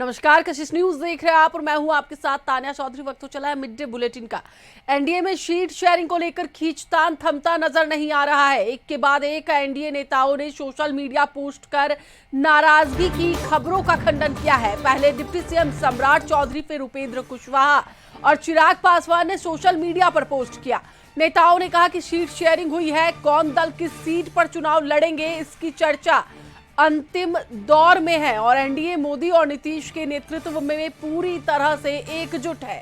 नमस्कार, कशिश न्यूज देख रहे हैं आप और मैं हूं आपके साथ तान्या चौधरी। वक्त हो चला है मिड डे बुलेटिन का। एनडीए में सीट शेयरिंग को लेकर खींचतान थमता नजर नहीं आ रहा है। एक के बाद एक एनडीए नेताओं ने सोशल मीडिया पोस्ट कर नाराजगी की खबरों का खंडन किया है। पहले डिप्टी सीएम सम्राट चौधरी, फिर उपेंद्र कुशवाहा और चिराग पासवान ने सोशल मीडिया पर पोस्ट किया। नेताओं ने कहा कि सीट शेयरिंग हुई है, कौन दल किस सीट पर चुनाव लड़ेंगे इसकी चर्चा अंतिम दौर में है और एनडीए मोदी और नीतीश के नेतृत्व में पूरी तरह से एकजुट है।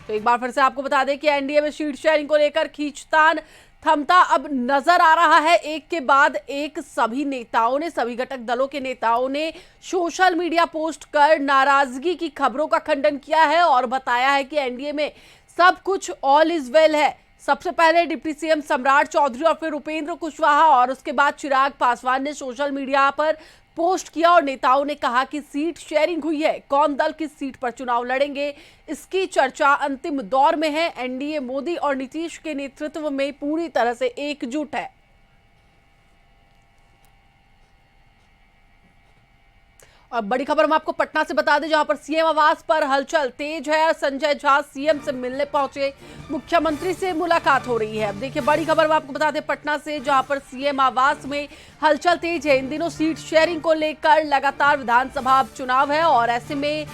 तो एक बार फिर से आपको बता दें कि एनडीए में सीट शेयरिंग को लेकर खींचतान थमता अब नजर आ रहा है। एक के बाद एक सभी नेताओं ने, सभी घटक दलों के नेताओं ने सोशल मीडिया पोस्ट कर नाराजगी की खबरों का खंडन किया है और बताया है कि एनडीए में सब कुछ ऑल इज वेल है। सबसे पहले डिप्टी सीएम सम्राट चौधरी और फिर उपेंद्र कुशवाहा और उसके बाद चिराग पासवान ने सोशल मीडिया पर पोस्ट किया और नेताओं ने कहा कि सीट शेयरिंग हुई है, कौन दल किस सीट पर चुनाव लड़ेंगे इसकी चर्चा अंतिम दौर में है। एनडीए मोदी और नीतीश के नेतृत्व में पूरी तरह से एकजुट है। और बड़ी खबर हम आपको पटना से बता दें, जहां पर सीएम आवास पर हलचल तेज है। संजय झा सीएम से मिलने पहुंचे, मुख्यमंत्री से मुलाकात हो रही है। अब देखिए बड़ी खबर हम आपको बता दें पटना से, जहां पर सीएम आवास में हलचल तेज है। इन दिनों सीट शेयरिंग को लेकर लगातार विधानसभा चुनाव है और ऐसे में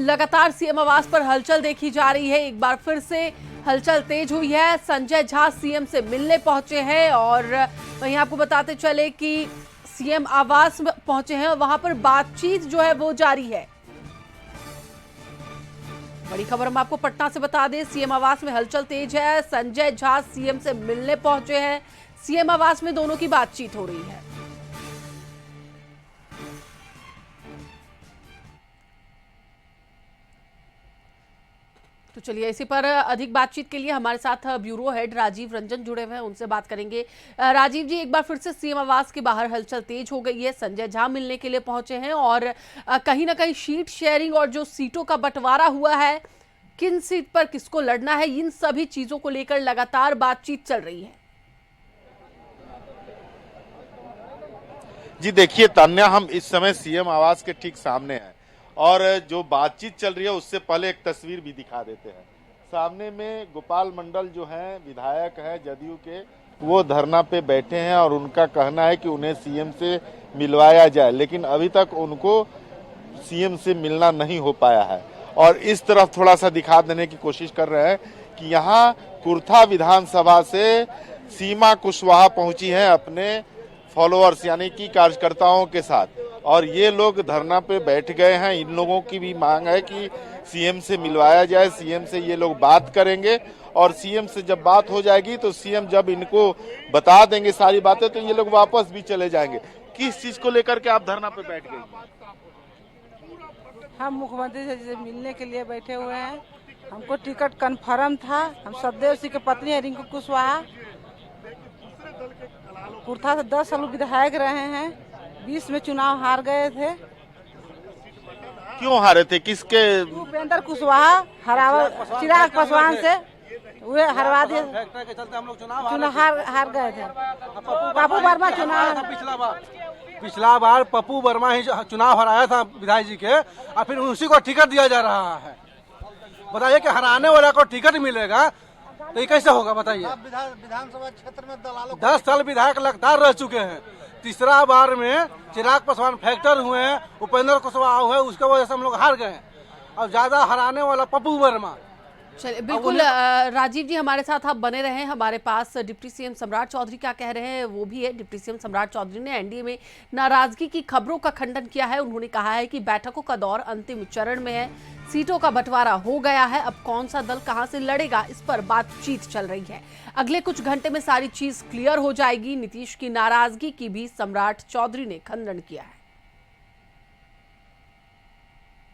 लगातार सीएम आवास पर हलचल देखी जा रही है। एक बार फिर से हलचल तेज हुई है। संजय झा सीएम से मिलने पहुंचे हैं और वहीं आपको बताते चले कि सीएम आवास में पहुंचे हैं और वहां पर बातचीत जो है वो जारी है। बड़ी खबर हम आपको पटना से बता दें, सीएम आवास में हलचल तेज है। संजय झा सीएम से मिलने पहुंचे हैं। सीएम आवास में दोनों की बातचीत हो रही है। तो चलिए इसी पर अधिक बातचीत के लिए हमारे साथ ब्यूरो हेड राजीव रंजन जुड़े हुए हैं, उनसे बात करेंगे। राजीव जी, एक बार फिर से सीएम आवास के बाहर हलचल तेज हो गई है। संजय झा मिलने के लिए पहुंचे हैं और कहीं ना कहीं सीट शेयरिंग और जो सीटों का बंटवारा हुआ है, किन सीट पर किसको लड़ना है, इन सभी चीजों को लेकर लगातार बातचीत चल रही है। जी देखिए तान्या, हम इस समय सीएम आवास के ठीक सामने हैं और जो बातचीत चल रही है उससे पहले एक तस्वीर भी दिखा देते हैं। सामने में गोपाल मंडल जो हैं, विधायक हैं जदयू के, वो धरना पे बैठे हैं और उनका कहना है कि उन्हें सीएम से मिलवाया जाए, लेकिन अभी तक उनको सीएम से मिलना नहीं हो पाया है। और इस तरफ थोड़ा सा दिखा देने की कोशिश कर रहे हैं कि यहाँ कुर्था विधानसभा से सीमा कुशवाहा पहुंची हैं अपने फॉलोअर्स यानी कि कार्यकर्ताओं के साथ, और ये लोग धरना पे बैठ गए हैं। इन लोगों की भी मांग है कि सीएम से मिलवाया जाए। सीएम से ये लोग बात करेंगे और सीएम से जब बात हो जाएगी तो सीएम जब इनको बता देंगे सारी बातें तो ये लोग वापस भी चले जाएंगे। किस चीज को लेकर के आप धरना पे बैठ गए? हम मुख्यमंत्री से मिलने के लिए बैठे हुए हैं। हमको टिकट कंफर्म था। हम सदैव सिंह की पत्नी है रिंकू कुशवाहा, कुर्था से 10 साल विधायक रहे हैं। 20 में चुनाव हार गए थे। क्यों हारे थे? किसके? उपेंद्र कुशवाहा हरावा चिराग पासवान से वे हरवा दिए। हम लोग चुनाव हार गए थे। पप्पू वर्मा चुनाव पिछला बार पप्पू वर्मा ही चुनाव हराया था विधायक जी के, और फिर उसी को टिकट दिया जा रहा है। बताइए कि हराने वाला को टिकट मिलेगा तो ये कैसे होगा? बताइए। विधानसभा क्षेत्र में दलालों 10 साल विधायक लगातार रह चुके हैं। तीसरा बार में चिराग पासवान फैक्टर हुए हैं, उपेंद्र कुशवाहा हुए, उसके वजह से हम लोग हार गए। और ज्यादा हराने वाला पप्पू वर्मा। चलिए बिल्कुल राजीव जी हमारे साथ आप बने रहे। हमारे पास डिप्टी सीएम सम्राट चौधरी क्या कह रहे हैं वो भी है। डिप्टी सीएम सम्राट चौधरी ने एनडीए में नाराजगी की खबरों का खंडन किया है। उन्होंने कहा है कि बैठकों का दौर अंतिम चरण में है, सीटों का बंटवारा हो गया है, अब कौन सा दल कहां से लड़ेगा इस पर बातचीत चल रही है। अगले कुछ घंटे में सारी चीज क्लियर हो जाएगी। नीतीश की नाराजगी की भी सम्राट चौधरी ने खंडन किया है।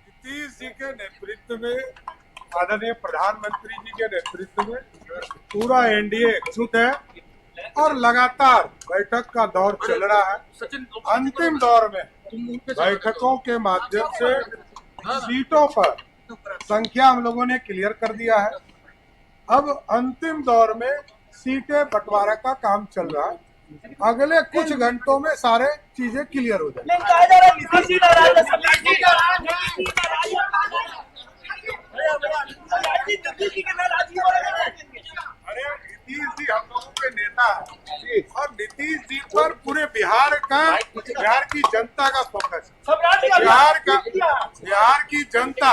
नीतीश जी के नेतृत्व में, आदरणीय प्रधानमंत्री जी के नेतृत्व में पूरा एनडीए एकजुट है और लगातार बैठक का दौर चल रहा है। अंतिम दौर में बैठकों के माध्यम से सीटों पर संख्या हम लोगों ने क्लियर कर दिया है। अब अंतिम दौर में सीटें बंटवारा का काम चल रहा है। अगले कुछ घंटों में सारे चीजें क्लियर हो जाएंगी। का बिहार की जनता का फोकस है। बिहार की जनता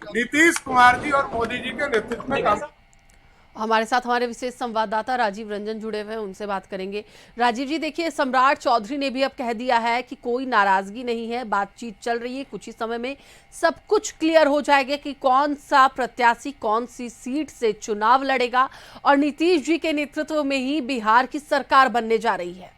नीतीश कुमार जी और मोदी जी के नेतृत्व में काम। हमारे साथ हमारे विशेष संवाददाता राजीव रंजन जुड़े हुए हैं, उनसे बात करेंगे। राजीव जी, देखिए, सम्राट चौधरी ने भी अब कह दिया है कि कोई नाराजगी नहीं है, बातचीत चल रही है, कुछ ही समय में सब कुछ क्लियर हो जाएगा कि कौन सा प्रत्याशी कौन सी सीट से चुनाव लड़ेगा और नीतीश जी के नेतृत्व में ही बिहार की सरकार बनने जा रही है।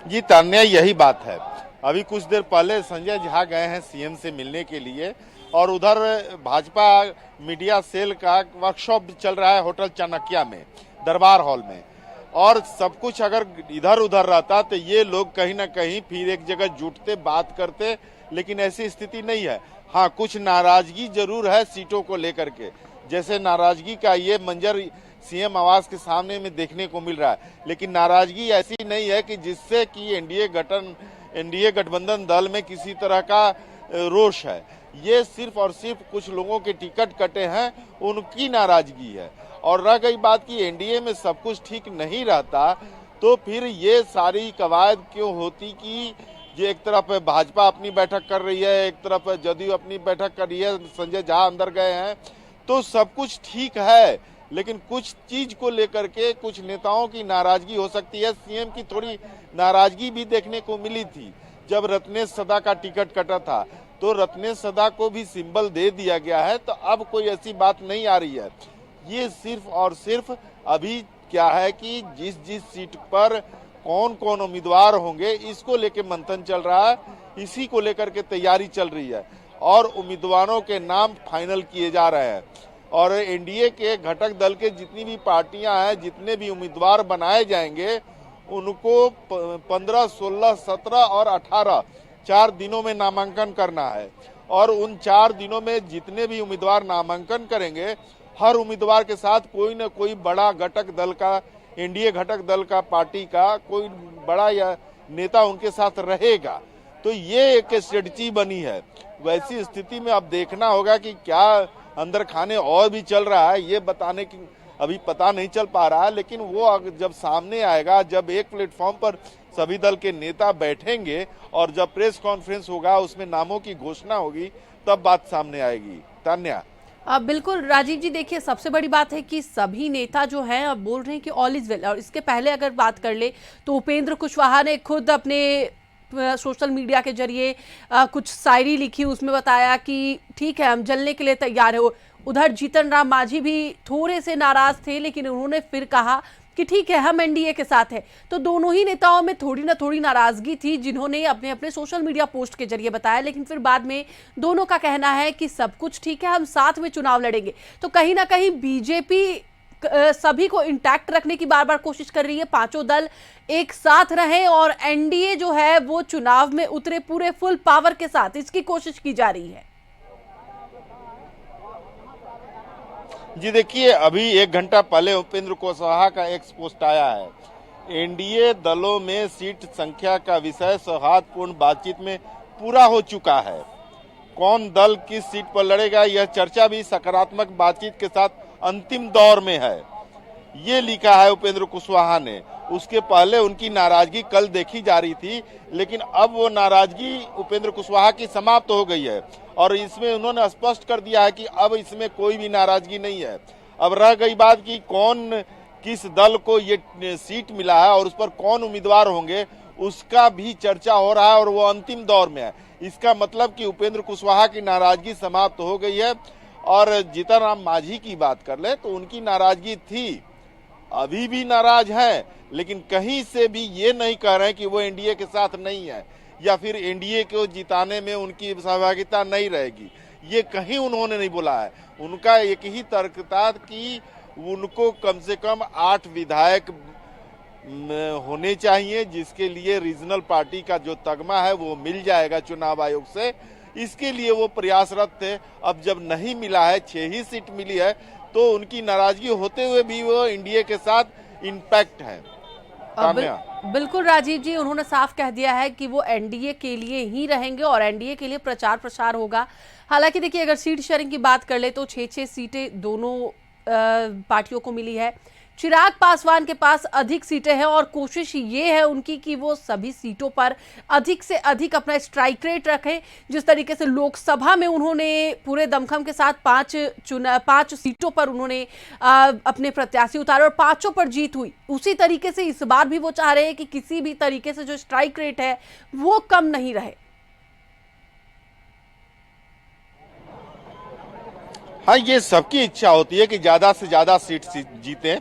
जी तान्या, यही बात है। अभी कुछ देर पहले संजय झा गए हैं सीएम से मिलने के लिए और उधर भाजपा मीडिया सेल का वर्कशॉप चल रहा है होटल चाणक्य में, दरबार हॉल में। और सब कुछ अगर इधर उधर रहता तो ये लोग कहीं ना कहीं फिर एक जगह जुटते, बात करते, लेकिन ऐसी स्थिति नहीं है। हाँ, कुछ नाराजगी जरूर है सीटों को लेकर के, जैसे नाराजगी का ये मंजर सीएम आवास के सामने में देखने को मिल रहा है। लेकिन नाराजगी ऐसी नहीं है कि जिससे कि एनडीए गठबंधन दल में किसी तरह का रोष है। ये सिर्फ और सिर्फ कुछ लोगों के टिकट कटे हैं, उनकी नाराजगी है। और रह गई बात कि एनडीए में सब कुछ ठीक नहीं रहता तो फिर ये सारी कवायद क्यों होती कि जो एक तरफ भाजपा अपनी बैठक कर रही है, एक तरफ जदयू अपनी बैठक कर रही है, संजय झा अंदर गए हैं, तो सब कुछ ठीक है। लेकिन कुछ चीज को लेकर के कुछ नेताओं की नाराजगी हो सकती है। सीएम की थोड़ी नाराजगी भी देखने को मिली थी जब रत्नेश सदा का टिकट कटा था, तो रत्नेश सदा को भी सिंबल दे दिया गया है। तो अब कोई ऐसी बात नहीं आ रही है। ये सिर्फ और सिर्फ अभी क्या है कि जिस जिस सीट पर कौन कौन उम्मीदवार होंगे इसको लेके मंथन चल रहा है, इसी को लेकर के तैयारी चल रही है और उम्मीदवारों के नाम फाइनल किए जा रहे हैं। और एनडीए के घटक दल के जितनी भी पार्टियां हैं, जितने भी उम्मीदवार बनाए जाएंगे, उनको 15, 16, 17 और 18 4 दिनों में नामांकन करना है। और उन 4 दिनों में जितने भी उम्मीदवार नामांकन करेंगे, हर उम्मीदवार के साथ कोई न कोई बड़ा घटक दल का, एनडीए घटक दल का, पार्टी का कोई बड़ा या नेता उनके साथ रहेगा। तो ये एक स्ट्रेटजी बनी है। वैसी स्थिति में अब देखना होगा कि क्या अंदर खाने और भी चल रहा है, ये बताने की अभी पता नहीं चल पा रहा है। लेकिन वो जब सामने आएगा, जब एक प्लेटफॉर्म पर सभी दल के नेता बैठेंगे और जब प्रेस कॉन्फ्रेंस होगा, उसमें नामों की घोषणा होगी, तब बात सामने आएगी। तान्या, बिल्कुल राजीव जी, देखिए, सबसे बड़ी बात है कि सभी नेता जो हैं अब बोल रहे हैं कि ऑल इज वेल। और इसके पहले अगर बात कर ले तो उपेंद्र कुशवाहा ने खुद अपने सोशल मीडिया के जरिए कुछ शायरी लिखी, उसमें बताया कि ठीक है, हम जलने के लिए तैयार है। उधर जीतन राम मांझी भी थोड़े से नाराज थे, लेकिन उन्होंने फिर कहा कि ठीक है, हम एनडीए के साथ हैं। तो दोनों ही नेताओं में थोड़ी ना थोड़ी नाराजगी थी, जिन्होंने अपने अपने सोशल मीडिया पोस्ट के जरिए बताया। लेकिन फिर बाद में दोनों का कहना है कि सब कुछ ठीक है, हम साथ में चुनाव लड़ेंगे। तो कहीं ना कहीं बीजेपी सभी को इंटैक्ट रखने की बार बार कोशिश कर रही है, पांचों दल एक साथ रहे और एनडीए जो है वो चुनाव में उतरे पूरे फुल पावर के साथ, इसकी कोशिश की जा रही है। जी देखिए, अभी 1 घंटा पहले उपेंद्र कुशवाहा का एक पोस्ट आया है। एनडीए दलों में सीट संख्या का विषय सौहार्दपूर्ण बातचीत में पूरा हो चुका है। कौन दल किस सीट पर लड़ेगा, यह चर्चा भी सकारात्मक बातचीत के साथ अंतिम दौर में है, ये लिखा है उपेंद्र कुशवाहा ने। उसके पहले उनकी नाराजगी कल देखी जा रही थी, लेकिन अब वो नाराजगी उपेंद्र कुशवाहा की समाप्त हो गई है और इसमें उन्होंने स्पष्ट कर दिया है कि अब इसमें कोई भी नाराजगी नहीं है। अब रह गई बात कि कौन किस दल को ये सीट मिला है और उस पर कौन उम्मीदवार होंगे, उसका भी चर्चा हो रहा है और वो अंतिम दौर में है। इसका मतलब कि उपेंद्र कुशवाहा की नाराजगी समाप्त हो गई है। और जीतन राम मांझी की बात कर ले तो उनकी नाराजगी थी, अभी भी नाराज हैं, लेकिन कहीं से भी ये नहीं कह रहे हैं कि वो एनडीए के साथ नहीं है या फिर एनडीए को जिताने में उनकी सहभागिता नहीं रहेगी। ये कहीं उन्होंने नहीं बोला है। उनका एक ही तर्क था कि उनको कम से कम 8 विधायक होने चाहिए, जिसके लिए रीजनल पार्टी का जो तगमा है वो मिल जाएगा चुनाव आयोग से। इसके लिए वो प्रयासरत थे। अब जब नहीं मिला है, 6 ही सीट मिली है, तो उनकी नाराजगी होते हुए भी वो एनडीए के साथ इंपैक्ट है। बिल्कुल राजीव जी, उन्होंने साफ कह दिया है कि वो एनडीए के लिए ही रहेंगे और एनडीए के लिए प्रचार प्रसार होगा। हालांकि देखिए, अगर सीट शेयरिंग की बात कर ले तो 6-6 सीटें दोनों पार्टियों को मिली है। चिराग पासवान के पास अधिक सीटें हैं और कोशिश ये है उनकी कि वो सभी सीटों पर अधिक से अधिक अपना स्ट्राइक रेट रखें। जिस तरीके से लोकसभा में उन्होंने पूरे दमखम के साथ 5 सीटों पर उन्होंने अपने प्रत्याशी उतारे और 5 पर जीत हुई, उसी तरीके से इस बार भी वो चाह रहे हैं कि किसी भी तरीके से जो स्ट्राइक रेट है वो कम नहीं रहे। हाँ, ये सबकी इच्छा होती है कि ज्यादा से ज्यादा सीट जीते।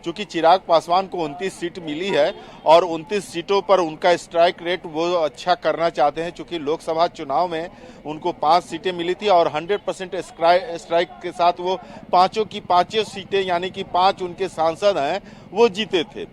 चूंकि चिराग पासवान को 29 सीट मिली है और 29 सीटों पर उनका स्ट्राइक रेट वो अच्छा करना चाहते हैं। चूंकि लोकसभा चुनाव में उनको 5 सीटें मिली थी और 100% स्ट्राइक के साथ वो पांचों की पांचों सीटें यानी कि 5 उनके सांसद हैं वो जीते थे।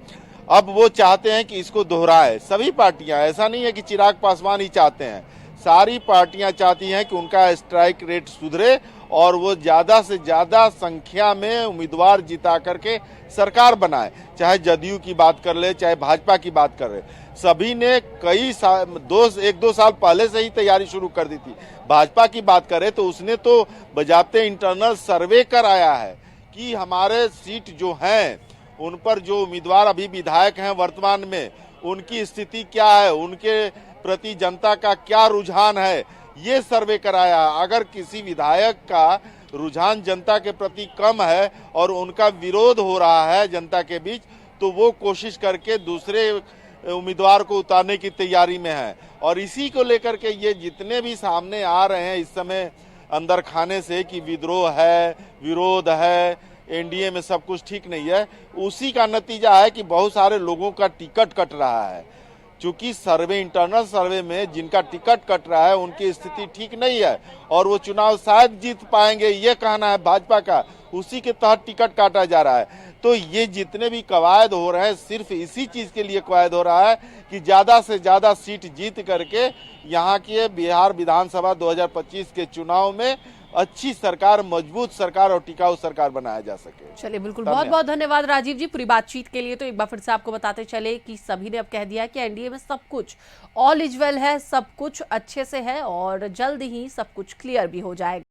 अब वो चाहते हैं कि इसको दोहराए। सभी पार्टियां, ऐसा नहीं है कि चिराग पासवान ही चाहते हैं, सारी पार्टियां चाहती हैं कि उनका स्ट्राइक रेट सुधरे और वो ज्यादा से ज्यादा संख्या में उम्मीदवार जिता करके सरकार बनाए। चाहे जदयू की बात कर ले, चाहे भाजपा की बात कर ले, सभी ने कई साल 1-2 साल पहले से ही तैयारी शुरू कर दी थी। भाजपा की बात करें तो उसने तो बजाते इंटरनल सर्वे कराया है कि हमारे सीट जो हैं उन पर जो उम्मीदवार अभी विधायक हैं वर्तमान में, उनकी स्थिति क्या है, उनके प्रति जनता का क्या रुझान है, ये सर्वे कराया। अगर किसी विधायक का रुझान जनता के प्रति कम है और उनका विरोध हो रहा है जनता के बीच, तो वो कोशिश करके दूसरे उम्मीदवार को उतारने की तैयारी में है। और इसी को लेकर के ये जितने भी सामने आ रहे हैं इस समय अंदर खाने से कि विद्रोह है, विरोध है, एनडीए में सब कुछ ठीक नहीं है, उसी का नतीजा है कि बहुत सारे लोगों का टिकट कट रहा है। चूंकि सर्वे, इंटरनल सर्वे में जिनका टिकट कट रहा है उनकी स्थिति ठीक नहीं है और वो चुनाव शायद जीत पाएंगे, ये कहना है भाजपा का, उसी के तहत टिकट काटा जा रहा है। तो ये जितने भी कवायद हो रहे हैं सिर्फ इसी चीज के लिए कवायद हो रहा है कि ज्यादा से ज्यादा सीट जीत करके यहाँ के बिहार विधानसभा 2025 के चुनाव में अच्छी सरकार, मजबूत सरकार और टिकाऊ सरकार बनाया जा सके। चलिए, बिल्कुल, बहुत बहुत धन्यवाद राजीव जी पूरी बातचीत के लिए। तो एक बार फिर से आपको बताते चले कि सभी ने अब कह दिया कि एनडीए में सब कुछ ऑल इज वेल है, सब कुछ अच्छे से है और जल्द ही सब कुछ क्लियर भी हो जाएगा।